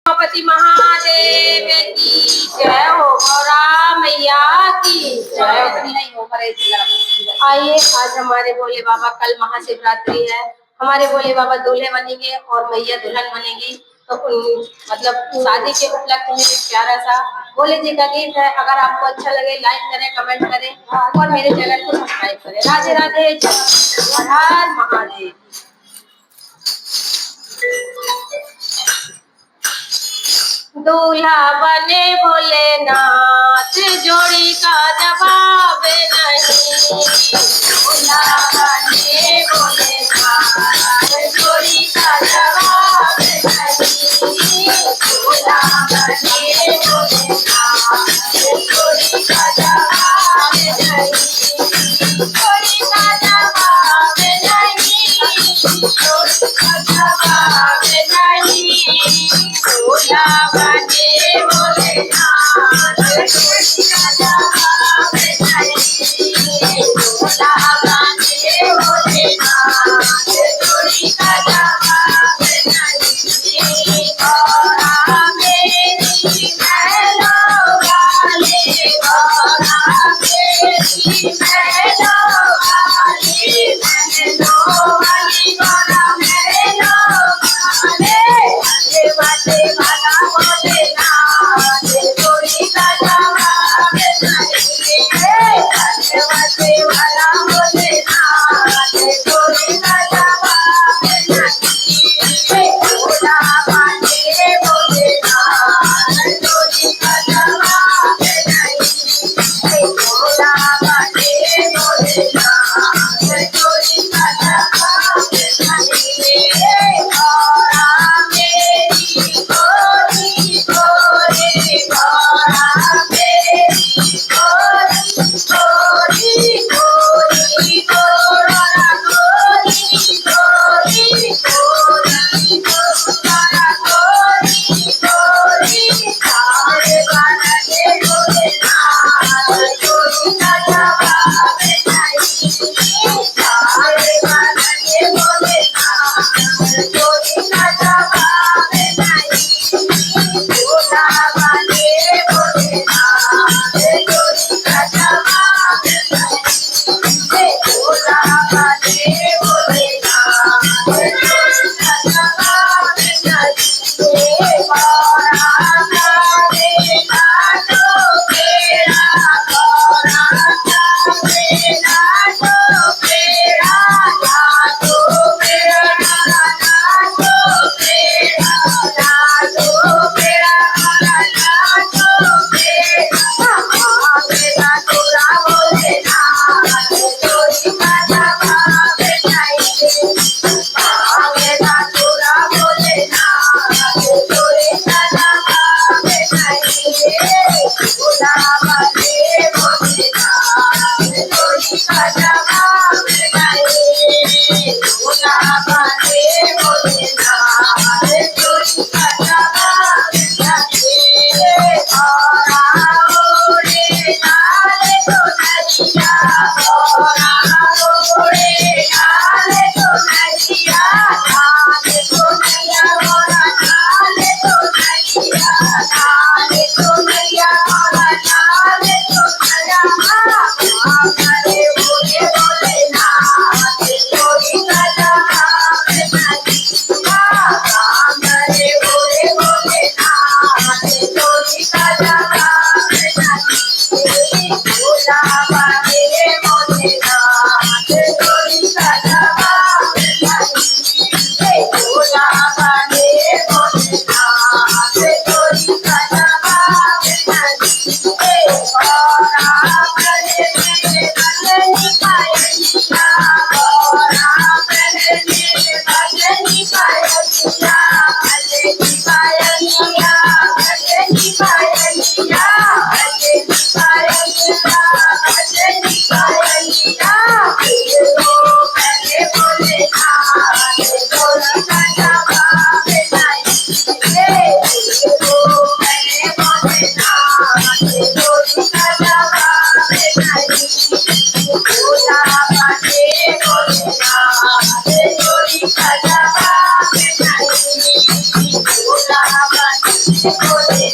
गणपति महादेव की जय हो, गौरा मैया की जय हो। आइए, आज हमारे भोले बाबा, कल महाशिवरात्रि है, हमारे भोले बाबा दूल्हे बनेंगे और मैया दुल्हन बनेगी। तो मतलब शादी के उपलक्ष्य में एक प्यारा सा भोले जी का गीत है। अगर आपको अच्छा लगे लाइक करें, कमेंट करें और मेरे चैनल को सब्सक्राइब करें। राधे राधे, जय हर महादेव। दूल्हा बने भोलेनाथ, जोड़ी का जवाब नहीं। दूल्हा बने भोलेनाथ, जोड़ी का जवाब नहीं। दूल्हा बने भोलेनाथ, जोड़ी का जवाब नहीं। जोड़ी का जवाब नहीं। जोड़ी का जवाब नहीं। दूल्हा बने भोलेनाथ, जोड़ी का जवाब नहीं। दूल्हा बने भोलेनाथ, जोड़ी का जवाब नहीं। गौरा मेरी महलों वाली, गौरा मेरी महलों वाली, महलों वाली गौरा महलों वाले। बाटे वाला भोलेनाथ, जोड़ी का जवाब नहीं। बाटे वाला भोलेनाथ, जोड़ी का जवाब नहीं। भोला बाटे भोलेनाथ, जोड़ी का जवाब नहीं। भोला बाटे भोलेनाथ, जोड़ी का जवाब नहीं। गौरा मेरी बोले